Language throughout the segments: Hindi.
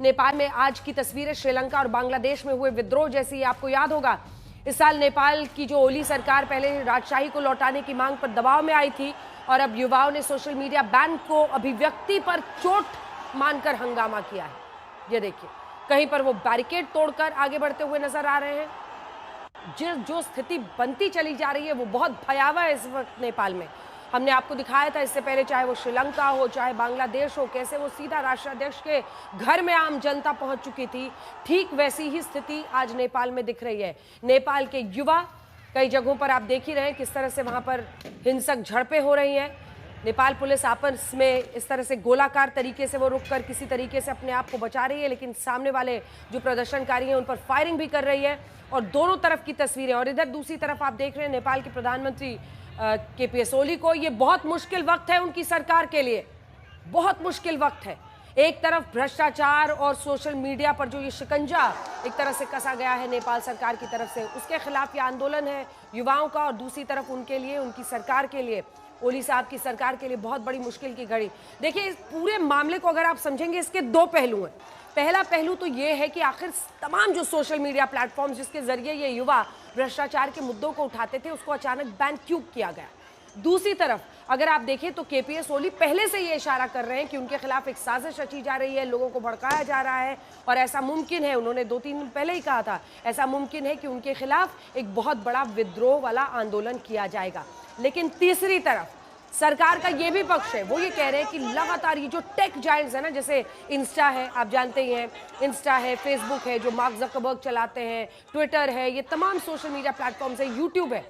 नेपाल में आज की तस्वीरें श्रीलंका और बांग्लादेश में हुए विद्रोह जैसी। आपको याद होगा इस साल नेपाल की जो ओली सरकार पहले राजशाही को लौटाने की मांग पर दबाव में आई थी और अब युवाओं ने सोशल मीडिया बैन को अभिव्यक्ति पर चोट मानकर हंगामा किया है। ये देखिए, कहीं पर वो बैरिकेड तोड़कर आगे बढ़ते हुए नजर आ रहे हैं। जो स्थिति बनती चली जा रही है वो बहुत भयावह है इस वक्त नेपाल में। हमने आपको दिखाया था इससे पहले, चाहे वो श्रीलंका हो चाहे बांग्लादेश हो, कैसे वो सीधा राष्ट्राध्यक्ष के घर में आम जनता पहुंच चुकी थी। ठीक वैसी ही स्थिति आज नेपाल में दिख रही है। नेपाल के युवा कई जगहों पर आप देख ही रहे हैं किस तरह से वहां पर हिंसक झड़पें हो रही हैं। नेपाल पुलिस आपस में इस तरह से गोलाकार तरीके से वो रुककर किसी तरीके से अपने आप को बचा रही है, लेकिन सामने वाले जो प्रदर्शनकारी हैं उन पर फायरिंग भी कर रही है और दोनों तरफ की तस्वीरें। और इधर दूसरी तरफ आप देख रहे हैं नेपाल के प्रधानमंत्री केपी ओली को। ये बहुत मुश्किल वक्त है उनकी सरकार के लिए, बहुत मुश्किल वक्त है। एक तरफ भ्रष्टाचार और सोशल मीडिया पर जो ये शिकंजा एक तरह से कसा गया है नेपाल सरकार की तरफ से, उसके खिलाफ ये आंदोलन है युवाओं का, और दूसरी तरफ उनके लिए, उनकी सरकार के लिए, ओली साहब की सरकार के लिए बहुत बड़ी मुश्किल की घड़ी। देखिए, इस पूरे मामले को अगर आप समझेंगे इसके दो पहलू हैं। पहला पहलू तो ये है कि आखिर तमाम जो सोशल मीडिया प्लेटफॉर्म जिसके जरिए ये युवा भ्रष्टाचार के मुद्दों को उठाते थे उसको अचानक बैन क्यों किया गया। दूसरी तरफ अगर आप देखें तो केपीएस ओली पहले से ये इशारा कर रहे हैं कि उनके खिलाफ एक साजिश रची जा रही है, लोगों को भड़काया जा रहा है और ऐसा मुमकिन है, उन्होंने 2-3 दिन पहले ही कहा था, ऐसा मुमकिन है कि उनके खिलाफ एक बहुत बड़ा विद्रोह वाला आंदोलन किया जाएगा। लेकिन तीसरी तरफ सरकार का ये भी पक्ष है, वो ये कह रहे हैं कि लगातार ये जो टेक जायंट्स है ना, जैसे इंस्टा है, आप जानते ही हैं, इंस्टा है, फेसबुक है जो मार्क ज़करबर्ग चलाते हैं, ट्विटर है, ये तमाम सोशल मीडिया प्लेटफॉर्म्स है, यूट्यूब है,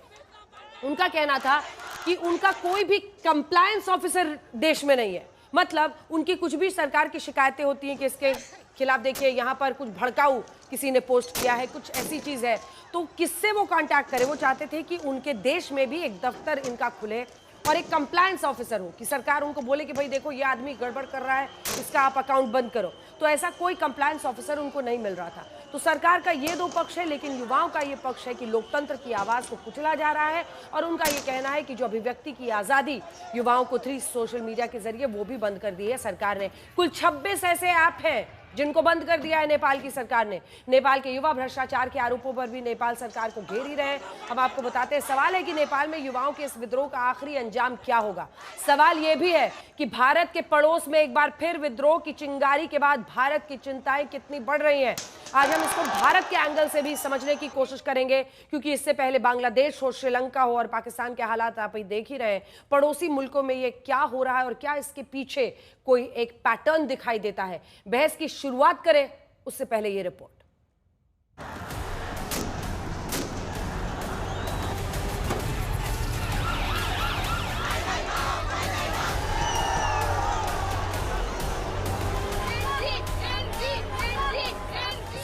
उनका कहना था कि उनका कोई भी कंप्लायंस ऑफिसर देश में नहीं है। मतलब उनकी कुछ भी सरकार की शिकायतें होती हैं कि इसके खिलाफ देखिए यहाँ पर कुछ भड़काऊ किसी ने पोस्ट किया है, कुछ ऐसी चीज़ है, तो किससे वो कांटेक्ट करें। वो चाहते थे कि उनके देश में भी एक दफ्तर इनका खुले और एक कंप्लायंस ऑफिसर हो कि सरकार उनको बोले कि भाई देखो ये आदमी गड़बड़ कर रहा है, इसका आप अकाउंट बंद करो। तो ऐसा कोई कंप्लायंस ऑफिसर उनको नहीं मिल रहा था। तो सरकार का ये दो पक्ष है, लेकिन युवाओं का ये पक्ष है कि लोकतंत्र की आवाज़ को कुचला जा रहा है और उनका ये कहना है कि जो अभिव्यक्ति की आज़ादी युवाओं को थ्रू सोशल मीडिया के जरिए वो भी बंद कर दी है सरकार ने। कुल 26 ऐसे ऐप हैं जिनको बंद कर दिया है नेपाल की सरकार ने। नेपाल के युवा भ्रष्टाचार के आरोपों पर भी नेपाल सरकार को घेर ही रहे हैं। हम आपको बताते हैं, सवाल है कि नेपाल में युवाओं के इस विद्रोह का आखिरी अंजाम क्या होगा। सवाल यह भी है कि भारत के पड़ोस में एक बार फिर विद्रोह की चिंगारी के बाद भारत की चिंताएं कितनी बढ़ रही हैं। आज हम इसको भारत के एंगल से भी समझने की कोशिश करेंगे, क्योंकि इससे पहले बांग्लादेश हो, श्रीलंका हो और पाकिस्तान के हालात आप ही देख ही रहे हैं। पड़ोसी मुल्कों में ये क्या हो रहा है और क्या इसके पीछे कोई एक पैटर्न दिखाई देता है। बहस की शुरुआत करें उससे पहले ये रिपोर्ट।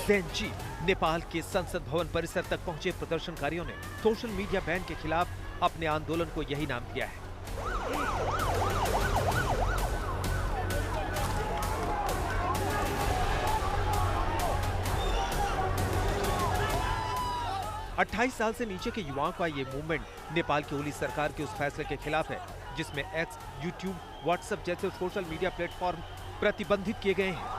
ज़ेनजी नेपाल के संसद भवन परिसर तक पहुंचे प्रदर्शनकारियों ने सोशल मीडिया बैन के खिलाफ अपने आंदोलन को यही नाम दिया है। 28 साल से नीचे के युवाओं का ये मूवमेंट नेपाल की ओली सरकार के उस फैसले के खिलाफ है जिसमें एक्स, यूट्यूब, व्हाट्सएप जैसे सोशल मीडिया प्लेटफॉर्म प्रतिबंधित किए गए हैं।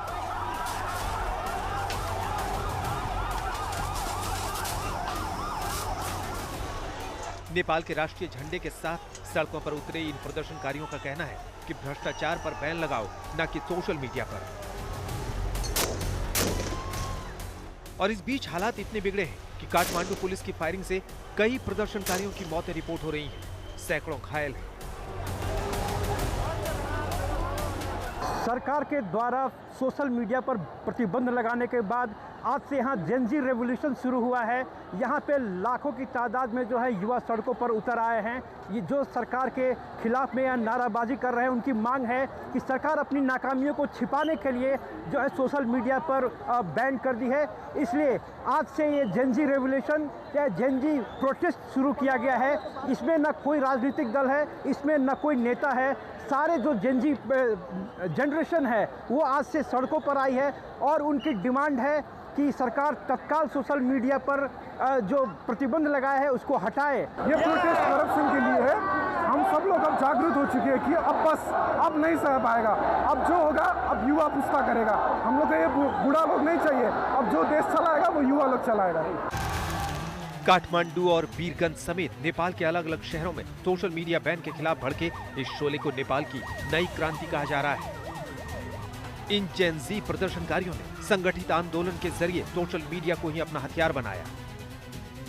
नेपाल के राष्ट्रीय झंडे के साथ सड़कों पर उतरे इन प्रदर्शनकारियों का कहना है कि भ्रष्टाचार पर बैन लगाओ, न कि सोशल मीडिया पर। और इस बीच हालात इतने बिगड़े हैं कि काठमांडू पुलिस की फायरिंग से कई प्रदर्शनकारियों की मौतें रिपोर्ट हो रही हैं, सैकड़ों घायल हैं। सरकार के द्वारा सोशल मीडिया पर प्रतिबंध लगाने के बाद आज से यहाँ जेनजी रेवोल्यूशन शुरू हुआ है। यहाँ पे लाखों की तादाद में जो है युवा सड़कों पर उतर आए हैं। ये जो सरकार के खिलाफ में यहाँ नाराबाजी कर रहे हैं, उनकी मांग है कि सरकार अपनी नाकामियों को छिपाने के लिए जो है सोशल मीडिया पर बैन कर दी है। इसलिए आज से ये जेनजी रेवोल्यूशन या जेनजी प्रोटेस्ट शुरू किया गया है। इसमें न कोई राजनीतिक दल है, इसमें न कोई नेता है। सारे जो जेनजी जनरेशन है वो आज से सड़कों पर आई है और उनकी डिमांड है कि सरकार तत्काल सोशल मीडिया पर जो प्रतिबंध लगाया है उसको हटाए। ये प्रोटेस्ट करप्शन के लिए है हम सब लोग अब जागरूक हो चुके हैं कि अब नहीं सह पाएगा। अब जो होगा अब युवा पुस्ता करेगा। हम लोग को ये बूढ़ा लोग नहीं चाहिए। अब जो देश चलाएगा वो युवा लोग चलाएगा। काठमांडू और वीरगंज समेत नेपाल के अलग अलग शहरों में सोशल मीडिया बैन के खिलाफ भड़के इस शोले को नेपाल की नई क्रांति कहा जा रहा है। इन जेन ज़ी प्रदर्शनकारियों ने संगठित आंदोलन के जरिए सोशल मीडिया को ही अपना हथियार बनाया।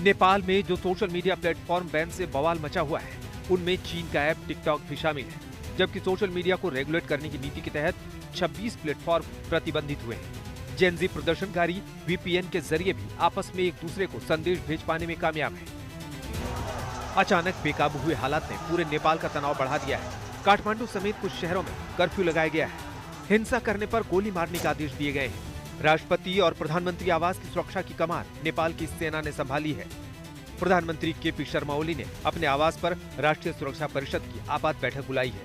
नेपाल में जो सोशल मीडिया प्लेटफॉर्म बैन से बवाल मचा हुआ है, उनमें चीन का ऐप टिकटॉक भी शामिल है, जबकि सोशल मीडिया को रेगुलेट करने की नीति के तहत 26 प्लेटफॉर्म प्रतिबंधित हुए हैं। जेन ज़ी प्रदर्शनकारी वीपीएन के जरिए भी आपस में एक दूसरे को संदेश भेज पाने में कामयाब है। अचानक बेकाबू हुए हालात ने पूरे नेपाल का तनाव बढ़ा दिया है। काठमांडू समेत कुछ शहरों में कर्फ्यू लगाया गया है। हिंसा करने पर गोली मारने के आदेश दिए गए हैं। राष्ट्रपति और प्रधानमंत्री आवास की सुरक्षा की कमान नेपाल की सेना ने संभाली है। प्रधानमंत्री केपी शर्मा ओली ने अपने आवास पर राष्ट्रीय सुरक्षा परिषद की आपात बैठक बुलाई है।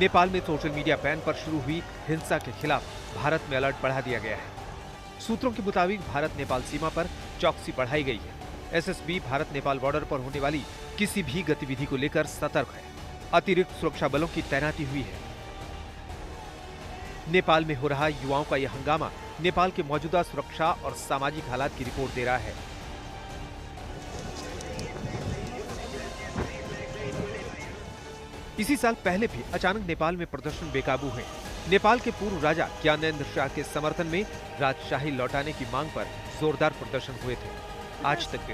नेपाल में सोशल मीडिया बैन पर शुरू हुई हिंसा के खिलाफ भारत में अलर्ट बढ़ा दिया गया है। सूत्रों के मुताबिक भारत नेपाल सीमा पर चौकसी बढ़ाई गई है। एसएसबी भारत नेपाल बॉर्डर पर होने वाली किसी भी गतिविधि को लेकर सतर्क है। अतिरिक्त सुरक्षा बलों की तैनाती हुई है। नेपाल में हो रहा युवाओं का यह हंगामा नेपाल के मौजूदा सुरक्षा और सामाजिक हालात की रिपोर्ट दे रहा है। इसी साल पहले भी अचानक नेपाल में प्रदर्शन बेकाबू हुए। नेपाल के पूर्व राजा ज्ञानेन्द्र शाह के समर्थन में राजशाही लौटाने की मांग पर जोरदार प्रदर्शन हुए थे। आज तक